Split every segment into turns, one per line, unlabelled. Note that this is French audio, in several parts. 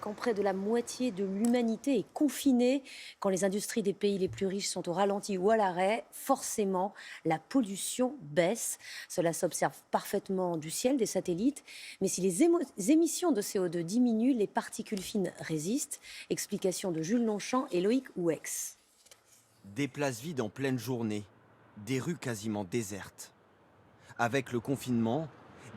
quand près de la moitié de l'humanité est confinée, quand les industries des pays les plus riches sont au ralenti ou à l'arrêt, forcément, la pollution baisse. Cela s'observe parfaitement du ciel, des satellites. Mais si les émissions de CO2 diminuent, les particules fines résistent. Explication de Jules Longchamp et Loïc Houex.
Des places vides en pleine journée, des rues quasiment désertes. Avec le confinement,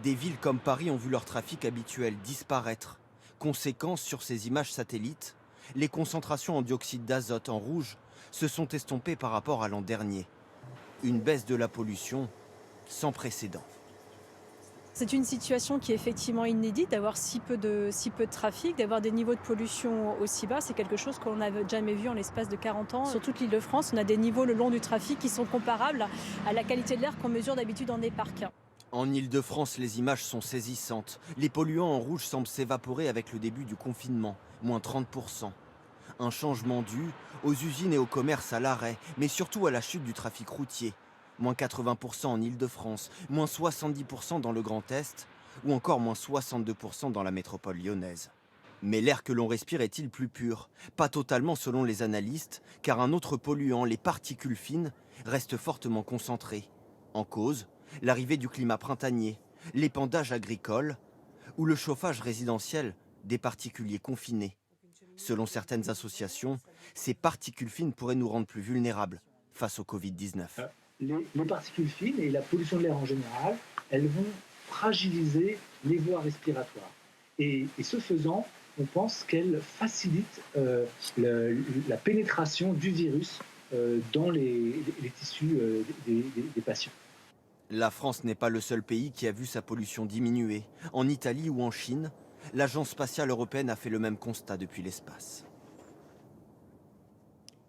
des villes comme Paris ont vu leur trafic habituel disparaître. Conséquence sur ces images satellites, les concentrations en dioxyde d'azote en rouge se sont estompées par rapport à l'an dernier. Une baisse de la pollution sans précédent.
C'est une situation qui est effectivement inédite, d'avoir si peu de trafic, d'avoir des niveaux de pollution aussi bas. C'est quelque chose qu'on n'avait jamais vu en l'espace de 40 ans. Sur toute l'Île-de-France, on a des niveaux le long du trafic qui sont comparables à la qualité de l'air qu'on mesure d'habitude dans des parcs.
En Île-de-France, les images sont saisissantes. Les polluants en rouge semblent s'évaporer avec le début du confinement, moins 30%. Un changement dû aux usines et au commerce à l'arrêt, mais surtout à la chute du trafic routier. Moins 80% en Île-de-France, moins 70% dans le Grand Est, ou encore moins 62% dans la métropole lyonnaise. Mais l'air que l'on respire est-il plus pur? Pas totalement selon les analystes, car un autre polluant, les particules fines, reste fortement concentré. En cause, l'arrivée du climat printanier, l'épandage agricole ou le chauffage résidentiel des particuliers confinés. Selon certaines associations, ces particules fines pourraient nous rendre plus vulnérables face au Covid-19.
Les particules fines et la pollution de l'air en général, elles vont fragiliser les voies respiratoires. Et ce faisant, on pense qu'elles facilitent la pénétration du virus dans les tissus des patients.
La France n'est pas le seul pays qui a vu sa pollution diminuer. En Italie ou en Chine, l'Agence spatiale européenne a fait le même constat depuis l'espace.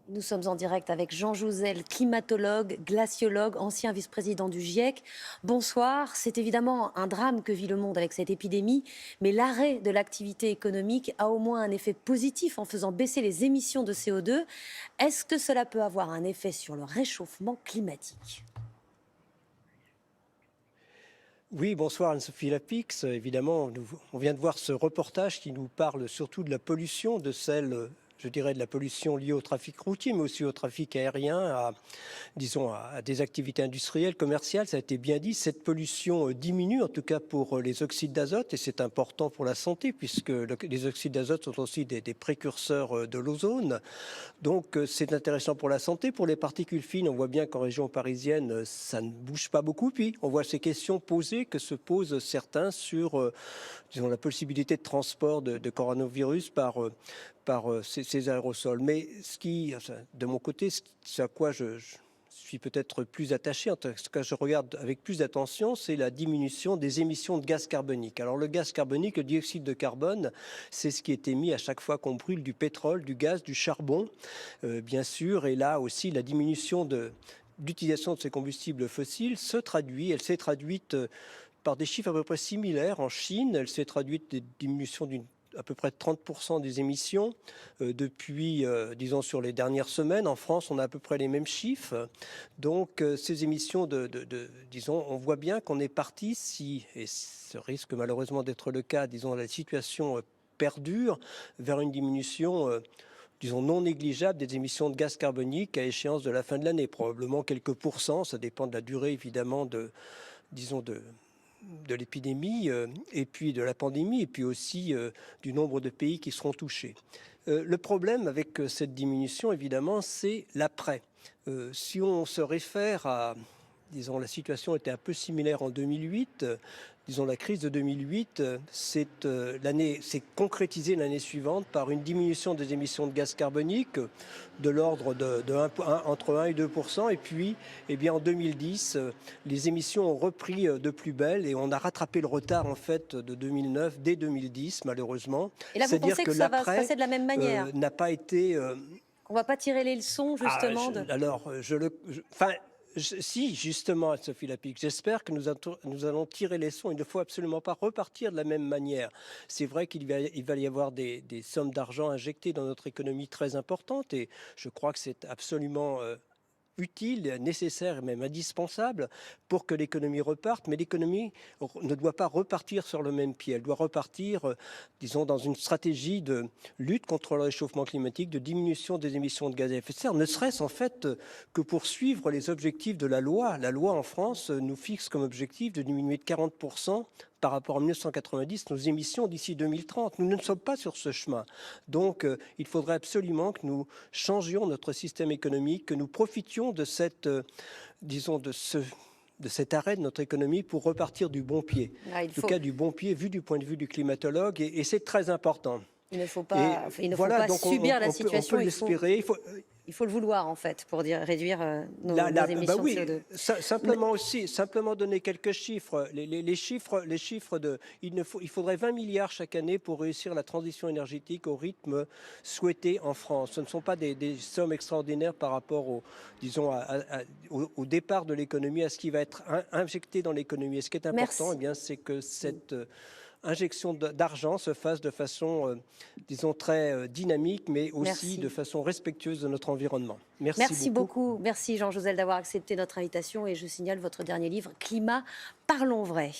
Nous sommes en direct avec Jean Jouzel, climatologue, glaciologue, ancien vice-président du GIEC. Bonsoir. C'est évidemment un drame que vit le monde avec cette épidémie, mais l'arrêt de l'activité économique a au moins un effet positif en faisant baisser les émissions de CO2. Est-ce que cela peut avoir un effet sur le réchauffement climatique ?
Oui, bonsoir Anne-Sophie Lapix. Évidemment, on vient de voir ce reportage qui nous parle surtout de la pollution, de celle, je dirais, de la pollution liée au trafic routier, mais aussi au trafic aérien, disons, à des activités industrielles, commerciales. Ça a été bien dit, cette pollution diminue, en tout cas pour les oxydes d'azote, et c'est important pour la santé, puisque les oxydes d'azote sont aussi des précurseurs de l'ozone. Donc c'est intéressant pour la santé. Pour les particules fines, on voit bien qu'en région parisienne, ça ne bouge pas beaucoup. Puis on voit ces questions posées que se posent certains sur disons, la possibilité de transport de coronavirus par ces aérosols. Mais de mon côté, ce à quoi je suis peut-être plus attaché, en tout cas je regarde avec plus d'attention, c'est la diminution des émissions de gaz carbonique. Alors le gaz carbonique, le dioxyde de carbone, c'est ce qui est émis à chaque fois qu'on brûle du pétrole, du gaz, du charbon, bien sûr. Et là aussi, la diminution d'utilisation de ces combustibles fossiles elle s'est traduite par des chiffres à peu près similaires en Chine. Elle s'est traduite des diminutions à peu près de 30% des émissions depuis, disons, sur les dernières semaines. En France, on a à peu près les mêmes chiffres. Donc, ces émissions disons, on voit bien qu'on est parti, et ce risque malheureusement d'être le cas, disons, la situation perdure, vers une diminution disons, non négligeable des émissions de gaz carbonique à échéance de la fin de l'année. Probablement quelques pourcents, ça dépend de la durée évidemment disons, de l'épidémie et puis de la pandémie et puis aussi du nombre de pays qui seront touchés. Le problème avec cette diminution, évidemment, c'est l'après. Si on se réfère à, disons, la situation était un peu similaire en 2008. Disons, la crise de 2008 s'est concrétisée l'année suivante par une diminution des émissions de gaz carbonique de l'ordre entre 1 et 2%. Et puis, eh bien, en 2010, les émissions ont repris de plus belle et on a rattrapé le retard en fait de 2009, dès 2010, malheureusement.
Et là, vous
C'est-à-dire
pensez que
que
ça va se
l'après
passer de la même manière ?
n'a pas été...
On ne va pas tirer les leçons, justement
Si, justement, Sophie Lapic, j'espère que nous allons tirer les leçons. Il ne faut absolument pas repartir de la même manière. C'est vrai qu'il va y avoir des sommes d'argent injectées dans notre économie très importantes et je crois que c'est absolument utile, nécessaire et même indispensable pour que l'économie reparte. Mais l'économie ne doit pas repartir sur le même pied. Elle doit repartir, disons, dans une stratégie de lutte contre le réchauffement climatique, de diminution des émissions de gaz à effet de serre, ne serait-ce en fait que pour suivre les objectifs de la loi. La loi en France nous fixe comme objectif de diminuer de 40% par rapport à 1990 nos émissions d'ici 2030. Nous ne sommes pas sur ce chemin. Donc il faudrait absolument que nous changions notre système économique, que nous profitions de cette, disons, de cet arrêt de notre économie pour repartir du bon pied.
Ah,
En tout cas, du bon pied vu du point de vue du climatologue, et c'est très important.
Il ne faut pas,
Et
il ne faut
voilà,
pas
donc
subir la
on
situation.
peut l'espérer.
Il faut le vouloir, en fait, pour réduire nos émissions
oui,
de CO2.
Simplement donner quelques chiffres. Les chiffres il faudrait 20 milliards chaque année pour réussir la transition énergétique au rythme souhaité en France. Ce ne sont pas des sommes extraordinaires par rapport au départ de l'économie, à ce qui va être injecté dans l'économie. Et ce qui est important, c'est que cette injection d'argent se fasse de façon, disons, très dynamique, mais aussi de façon respectueuse de notre environnement.
Merci beaucoup. Merci Jean Josel d'avoir accepté notre invitation, et je signale votre dernier livre, Climat, parlons vrai.